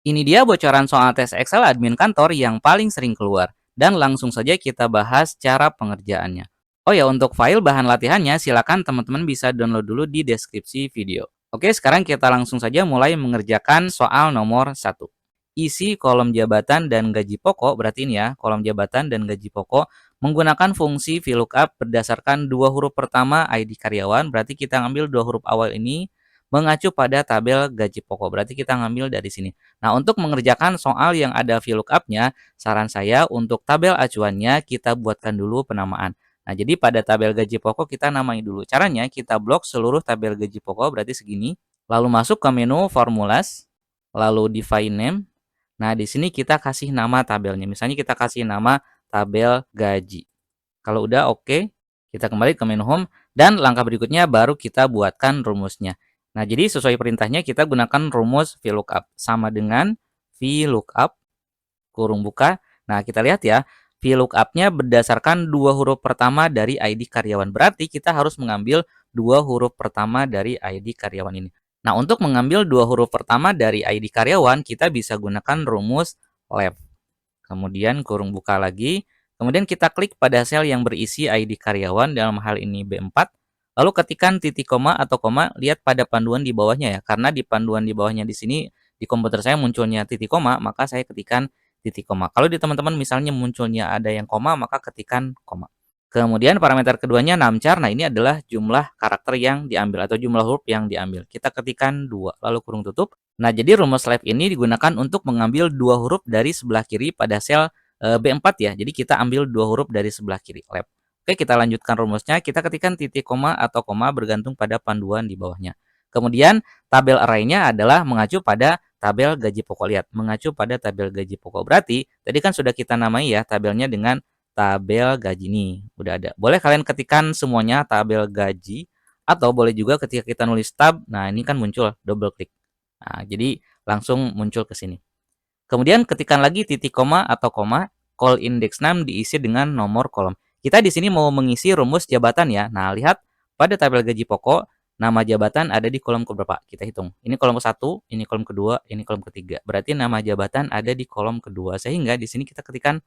Ini dia bocoran soal tes Excel admin kantor yang paling sering keluar. Dan langsung saja kita bahas cara pengerjaannya. Oh ya, untuk file bahan latihannya, silakan teman-teman bisa download dulu di deskripsi video. Oke, sekarang kita langsung saja mulai mengerjakan soal nomor 1. Isi kolom jabatan dan gaji pokok, berarti ini ya, kolom jabatan dan gaji pokok, menggunakan fungsi VLOOKUP berdasarkan dua huruf pertama ID karyawan, berarti kita ngambil dua huruf awal ini, mengacu pada tabel gaji pokok, berarti kita ngambil dari sini. Nah, untuk mengerjakan soal yang ada VLOOKUP-nya, saran saya untuk tabel acuannya kita buatkan dulu penamaan. Nah, jadi pada tabel gaji pokok kita namai dulu. Caranya kita blok seluruh tabel gaji pokok, berarti segini. Lalu masuk ke menu formulas, lalu define name. Nah, di sini kita kasih nama tabelnya. Misalnya kita kasih nama tabel gaji. Kalau udah oke, kita kembali ke menu home dan langkah berikutnya baru kita buatkan rumusnya. Nah, jadi sesuai perintahnya kita gunakan rumus VLOOKUP sama dengan VLOOKUP kurung buka. Nah, kita lihat ya, VLOOKUP-nya berdasarkan dua huruf pertama dari ID karyawan. Berarti kita harus mengambil dua huruf pertama dari ID karyawan ini. Nah, untuk mengambil dua huruf pertama dari ID karyawan, kita bisa gunakan rumus left. Kemudian kurung buka lagi. Kemudian kita klik pada sel yang berisi ID karyawan, dalam hal ini B4. Lalu ketikkan titik koma atau koma, lihat pada panduan di bawahnya ya. Karena di panduan di bawahnya di sini, di komputer saya munculnya titik koma, maka saya ketikkan titik koma. Kalau di teman-teman misalnya munculnya ada yang koma, maka ketikkan koma. Kemudian parameter keduanya numchar. Nah, ini adalah jumlah karakter yang diambil atau jumlah huruf yang diambil. Kita ketikkan 2, lalu kurung tutup. Nah, jadi rumus left ini digunakan untuk mengambil dua huruf dari sebelah kiri pada sel B4 ya. Jadi kita ambil dua huruf dari sebelah kiri, left. Oke, kita lanjutkan rumusnya. Kita ketikkan titik koma atau koma bergantung pada panduan di bawahnya. Kemudian tabel array-nya adalah mengacu pada tabel gaji pokok. Lihat, mengacu pada tabel gaji pokok. Berarti tadi kan sudah kita namai ya tabelnya dengan tabel gaji nih. Udah ada. Boleh kalian ketikkan semuanya tabel gaji atau boleh juga ketika kita nulis tab, nah ini kan muncul double klik. Nah, jadi langsung muncul ke sini. Kemudian ketikkan lagi titik koma atau koma, call index name diisi dengan nomor kolom. Kita di sini mau mengisi rumus jabatan ya. Nah, lihat pada tabel gaji pokok, nama jabatan ada di kolom keberapa? Kita hitung. Ini kolom ke-1, ini kolom kedua, ini kolom ketiga. Berarti nama jabatan ada di kolom kedua. Sehingga di sini kita ketikkan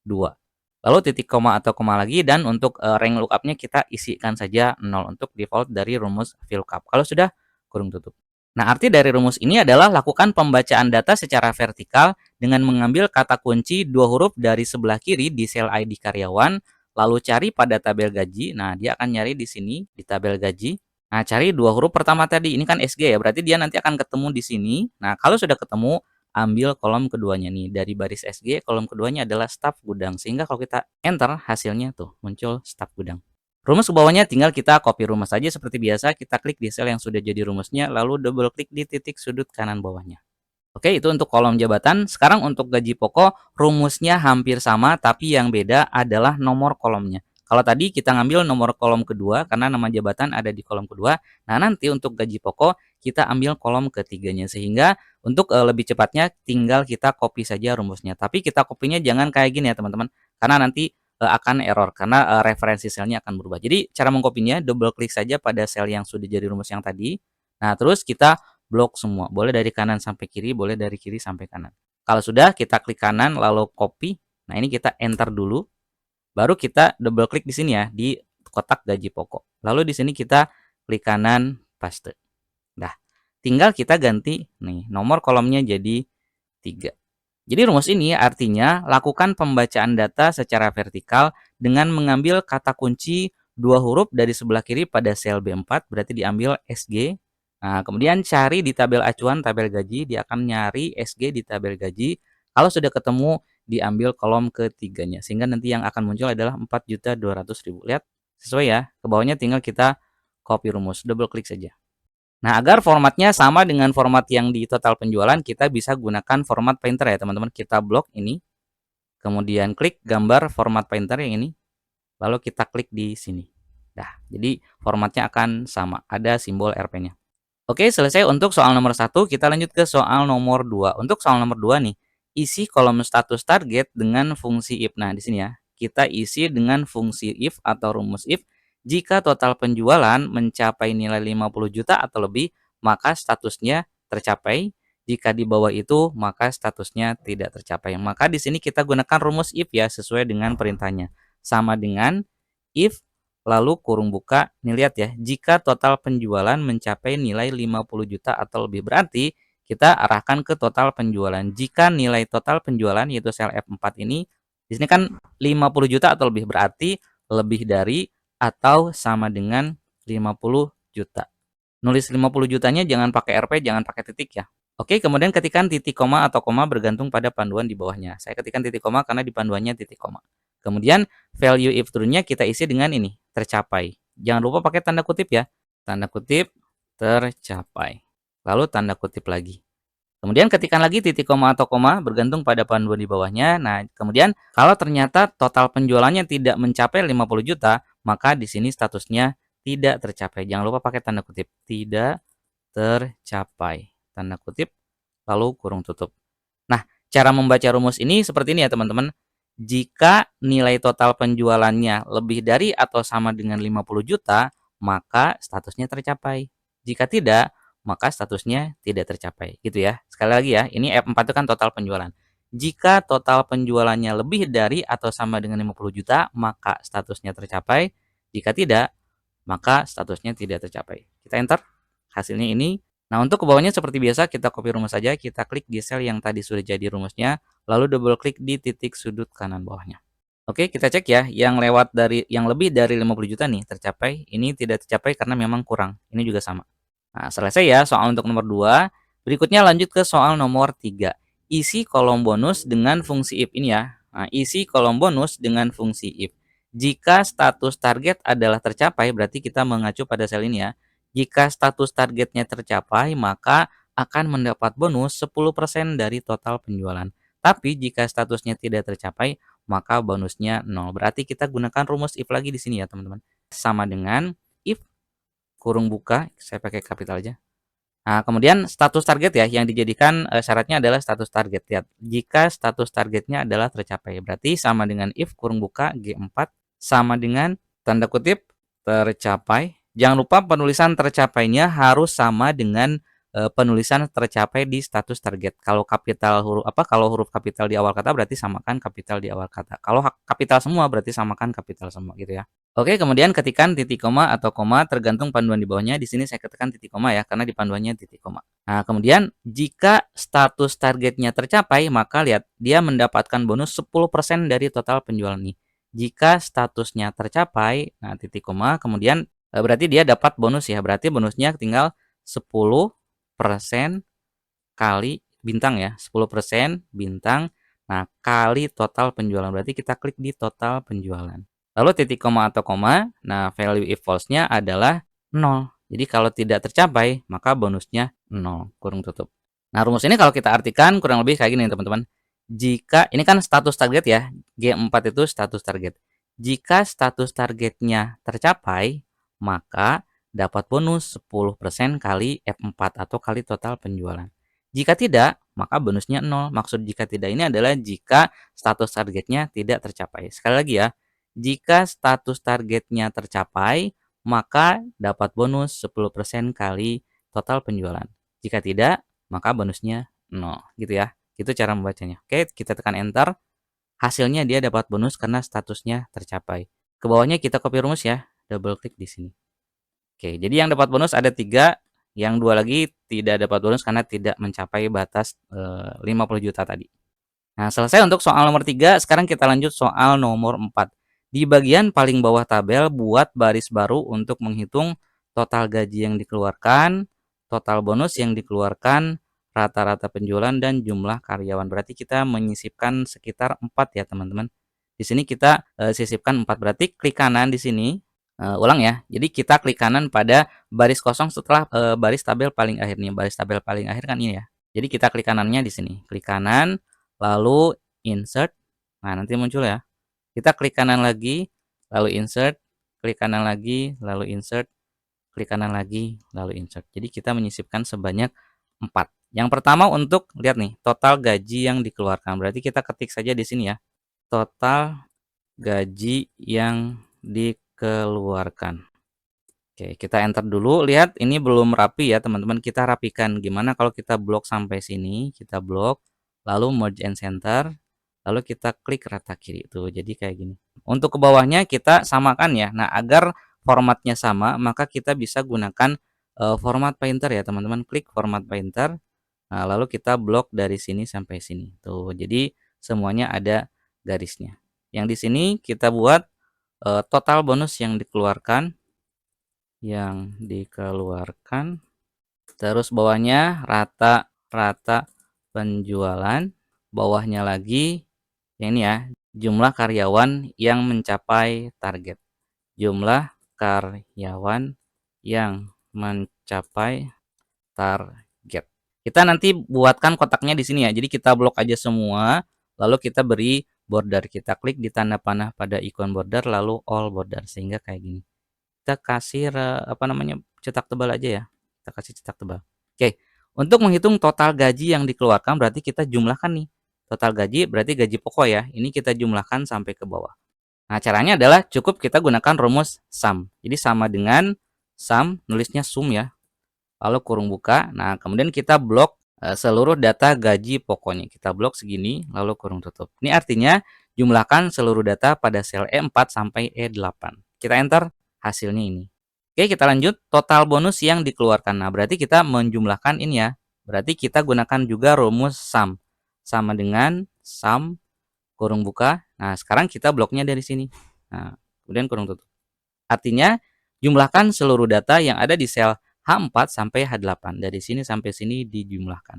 2. Lalu titik koma atau koma lagi, dan untuk rank lookup-nya kita isikan saja 0 untuk default dari rumus VLOOKUP. Kalau sudah, kurung tutup. Nah, arti dari rumus ini adalah lakukan pembacaan data secara vertikal dengan mengambil kata kunci dua huruf dari sebelah kiri di sel ID karyawan, lalu cari pada tabel gaji. Nah, dia akan nyari di sini di tabel gaji. Nah, cari dua huruf pertama tadi. Ini kan SG ya, berarti dia nanti akan ketemu di sini. Nah, kalau sudah ketemu, ambil kolom keduanya nih. Dari baris SG, kolom keduanya adalah staf gudang. Sehingga kalau kita enter, hasilnya tuh muncul staf gudang. Rumus ke bawahnya tinggal kita copy rumus saja seperti biasa, kita klik di sel yang sudah jadi rumusnya, lalu double klik di titik sudut kanan bawahnya. Oke, itu untuk kolom jabatan. Sekarang untuk gaji pokok, rumusnya hampir sama, tapi yang beda adalah nomor kolomnya. Kalau tadi kita ngambil nomor kolom kedua, karena nama jabatan ada di kolom kedua. Nah, nanti untuk gaji pokok, kita ambil kolom ketiganya. Sehingga untuk lebih cepatnya, tinggal kita copy saja rumusnya. Tapi kita copy-nya jangan kayak gini ya teman-teman. Karena nanti akan error karena referensi selnya akan berubah. Jadi cara mengkopinya double klik saja pada sel yang sudah jadi rumus yang tadi. Nah, terus kita blok semua. Boleh dari kanan sampai kiri, boleh dari kiri sampai kanan. Kalau sudah, kita klik kanan lalu copy. Nah, ini kita enter dulu. Baru kita double klik di sini ya di kotak gaji pokok. Lalu di sini kita klik kanan paste. Nah, tinggal kita ganti nih nomor kolomnya jadi 3. Jadi rumus ini artinya lakukan pembacaan data secara vertikal dengan mengambil kata kunci dua huruf dari sebelah kiri pada sel B4, berarti diambil SG. Nah, kemudian cari di tabel acuan tabel gaji, dia akan nyari SG di tabel gaji. Kalau sudah ketemu, diambil kolom ketiganya. Sehingga nanti yang akan muncul adalah 4.200.000. Lihat, sesuai ya. Ke bawahnya tinggal kita copy rumus, double klik saja. Nah, agar formatnya sama dengan format yang di total penjualan, kita bisa gunakan format painter ya teman-teman. Kita blok ini, kemudian klik gambar format painter yang ini, lalu kita klik di sini. Nah, jadi formatnya akan sama, ada simbol RP-nya. Oke, selesai untuk soal nomor 1, kita lanjut ke soal nomor 2. Untuk soal nomor 2 nih, isi kolom status target dengan fungsi if. Nah, di sini ya, kita isi dengan fungsi if atau rumus if. Jika total penjualan mencapai nilai 50 juta atau lebih, maka statusnya tercapai. Jika di bawah itu, maka statusnya tidak tercapai. Maka di sini kita gunakan rumus if ya, sesuai dengan perintahnya. Sama dengan if, lalu kurung buka. Nih lihat ya, jika total penjualan mencapai nilai 50 juta atau lebih, berarti kita arahkan ke total penjualan. Jika nilai total penjualan yaitu sel F4 ini, di sini kan 50 juta atau lebih, berarti lebih dari atau sama dengan 50 juta. Nulis 50 jutanya jangan pakai RP, jangan pakai titik ya. Oke, kemudian ketikkan titik koma atau koma bergantung pada panduan di bawahnya. Saya ketikkan titik koma karena di panduannya titik koma. Kemudian value if true-nya kita isi dengan ini, tercapai. Jangan lupa pakai tanda kutip ya. Tanda kutip tercapai. Lalu tanda kutip lagi. Kemudian ketikkan lagi titik koma atau koma bergantung pada panduan di bawahnya. Nah, kemudian kalau ternyata total penjualannya tidak mencapai 50 juta, maka di sini statusnya tidak tercapai. Jangan lupa pakai tanda kutip, tidak tercapai. Tanda kutip, lalu kurung tutup. Nah, cara membaca rumus ini seperti ini ya teman-teman. Jika nilai total penjualannya lebih dari atau sama dengan 50 juta, maka statusnya tercapai. Jika tidak, maka statusnya tidak tercapai. Gitu ya. Sekali lagi ya, ini F4 itu kan total penjualan. Jika total penjualannya lebih dari atau sama dengan 50 juta, maka statusnya tercapai. Jika tidak, maka statusnya tidak tercapai. Kita enter. Hasilnya ini. Nah, untuk ke bawahnya seperti biasa, kita copy rumus saja, kita klik di sel yang tadi sudah jadi rumusnya, lalu double klik di titik sudut kanan bawahnya. Oke, kita cek ya, yang lebih dari 50 juta nih tercapai, ini tidak tercapai karena memang kurang. Ini juga sama. Nah, selesai ya soal untuk nomor 2. Berikutnya lanjut ke soal nomor 3. Isi kolom bonus dengan fungsi if ini ya. Nah, isi kolom bonus dengan fungsi if. Jika status target adalah tercapai, berarti kita mengacu pada sel ini ya. Jika status targetnya tercapai, maka akan mendapat bonus 10% dari total penjualan. Tapi jika statusnya tidak tercapai, maka bonusnya 0. Berarti kita gunakan rumus if lagi di sini ya, teman-teman. Sama dengan if kurung buka, saya pakai kapital aja. Nah, kemudian status target ya, yang dijadikan syaratnya adalah status target. Lihat, jika status targetnya adalah tercapai, berarti sama dengan if kurung buka G4 sama dengan tanda kutip tercapai. Jangan lupa penulisan tercapainya harus sama dengan penulisan tercapai di status target. Kalau huruf kapital di awal kata berarti samakan kapital di awal kata. Kalau kapital semua berarti samakan kapital semua gitu ya. Oke, kemudian ketikkan titik koma atau koma tergantung panduan di bawahnya. Di sini saya ketikkan titik koma ya, karena di panduannya titik koma. Nah, kemudian jika status targetnya tercapai, maka lihat dia mendapatkan bonus 10% dari total penjualan ini. Jika statusnya tercapai, nah titik koma, kemudian berarti dia dapat bonus ya. Berarti bonusnya tinggal 10% kali bintang ya. 10% bintang. Nah, kali total penjualan. Berarti kita klik di total penjualan. Lalu titik koma atau koma, nah value if false-nya adalah 0. Jadi kalau tidak tercapai, maka bonusnya 0, kurung tutup. Nah, rumus ini kalau kita artikan kurang lebih kayak gini teman-teman. Jika, ini kan status target ya, G4 itu status target. Jika status targetnya tercapai, maka dapat bonus 10% kali F4 atau kali total penjualan. Jika tidak, maka bonusnya 0. Maksud jika tidak ini adalah jika status targetnya tidak tercapai. Sekali lagi ya, jika status targetnya tercapai, maka dapat bonus 10% kali total penjualan. Jika tidak, maka bonusnya 0 gitu ya. Itu cara membacanya. Oke, kita tekan enter. Hasilnya dia dapat bonus karena statusnya tercapai. Ke bawahnya kita copy rumus ya. Double klik di sini. Oke, jadi yang dapat bonus ada 3, yang 2 lagi tidak dapat bonus karena tidak mencapai batas 50 juta tadi. Nah, selesai untuk soal nomor 3. Sekarang kita lanjut soal nomor 4. Di bagian paling bawah tabel, buat baris baru untuk menghitung total gaji yang dikeluarkan, total bonus yang dikeluarkan, rata-rata penjualan, dan jumlah karyawan. Berarti kita menyisipkan sekitar 4 ya teman-teman. Di sini kita sisipkan 4. Berarti klik kanan di sini. Ulang ya. Jadi kita klik kanan pada baris kosong setelah baris tabel paling akhir nih. Baris tabel paling akhir kan ini ya. Jadi kita klik kanannya di sini. Klik kanan, lalu insert. Nah, nanti muncul ya. Kita klik kanan lagi, lalu insert, klik kanan lagi, lalu insert, klik kanan lagi, lalu insert. Jadi kita menyisipkan sebanyak 4. Yang pertama untuk lihat nih, total gaji yang dikeluarkan. Berarti kita ketik saja di sini ya. Total gaji yang dikeluarkan. Oke, kita enter dulu. Lihat ini belum rapi ya, teman-teman. Kita rapikan. Gimana kalau kita blok sampai sini? Kita blok, lalu merge and center, lalu kita klik rata kiri. Tuh, jadi kayak gini. Untuk ke bawahnya kita samakan ya. Nah, agar formatnya sama, maka kita bisa gunakan format painter ya, teman-teman. Klik format painter. Nah, lalu kita blok dari sini sampai sini. Tuh, jadi semuanya ada garisnya. Yang di sini kita buat total bonus yang dikeluarkan, terus bawahnya rata penjualan, bawahnya lagi yang ini ya, jumlah karyawan yang mencapai target. Jumlah karyawan yang mencapai target. Kita nanti buatkan kotaknya di sini ya. Jadi kita blok aja semua, lalu kita beri border. Kita klik di tanda panah pada ikon border, lalu all border sehingga kayak gini. Kita kasih cetak tebal aja ya. Kita kasih cetak tebal. Oke, untuk menghitung total gaji yang dikeluarkan berarti kita jumlahkan nih. Total gaji berarti gaji pokok ya. Ini kita jumlahkan sampai ke bawah. Nah, caranya adalah cukup kita gunakan rumus sum. Jadi sama dengan sum, nulisnya sum ya. Lalu kurung buka. Nah, kemudian kita blok seluruh data gaji pokoknya. Kita blok segini, lalu kurung tutup. Ini artinya jumlahkan seluruh data pada sel E4 sampai E8. Kita enter, hasilnya ini. Oke, kita lanjut. Total bonus yang dikeluarkan. Nah, berarti kita menjumlahkan ini ya. Berarti kita gunakan juga rumus sum. Sama dengan sum, kurung buka. Nah, sekarang kita bloknya dari sini. Nah, kemudian kurung tutup. Artinya, jumlahkan seluruh data yang ada di sel H4 sampai H8. Dari sini sampai sini dijumlahkan.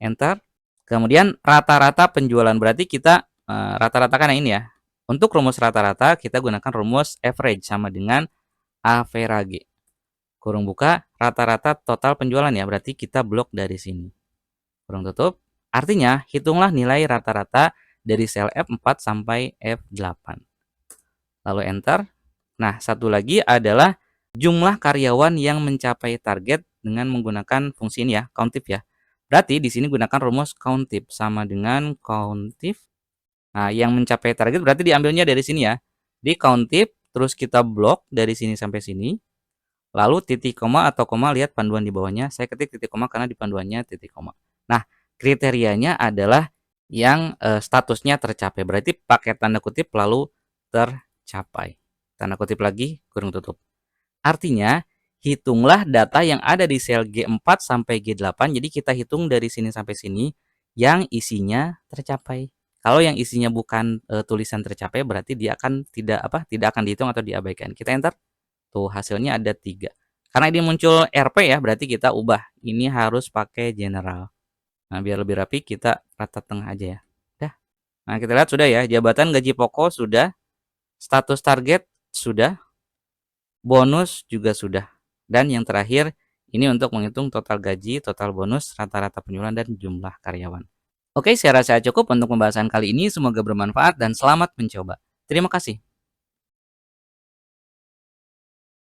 Enter. Kemudian rata-rata penjualan. Berarti kita rata-ratakan yang ini ya. Untuk rumus rata-rata kita gunakan rumus average sama dengan average. Kurung buka, rata-rata total penjualan ya. Berarti kita blok dari sini. Kurung tutup. Artinya, hitunglah nilai rata-rata dari sel F4 sampai F8. Lalu enter. Nah, satu lagi adalah jumlah karyawan yang mencapai target dengan menggunakan fungsi ini ya, countif ya. Berarti di sini gunakan rumus countif sama dengan countif. Nah, yang mencapai target berarti diambilnya dari sini ya. Di countif, terus kita blok dari sini sampai sini. Lalu titik koma atau koma, lihat panduan di bawahnya. Saya ketik titik koma karena di panduannya titik koma. Nah, kriterianya adalah yang statusnya tercapai. Berarti pakai tanda kutip lalu tercapai. Tanda kutip lagi, kurung tutup. Artinya, hitunglah data yang ada di sel G4 sampai G8. Jadi kita hitung dari sini sampai sini yang isinya tercapai. Kalau yang isinya bukan tulisan tercapai berarti dia akan tidak akan dihitung atau diabaikan. Kita enter. Tuh hasilnya ada 3. Karena ini muncul RP ya, berarti kita ubah. Ini harus pakai general. Nah, biar lebih rapi kita rata tengah aja ya. Dah. Nah, kita lihat sudah ya, jabatan gaji pokok sudah, status target sudah, bonus juga sudah. Dan yang terakhir, ini untuk menghitung total gaji, total bonus, rata-rata penjualan, dan jumlah karyawan. Oke, saya rasa cukup untuk pembahasan kali ini. Semoga bermanfaat dan selamat mencoba. Terima kasih.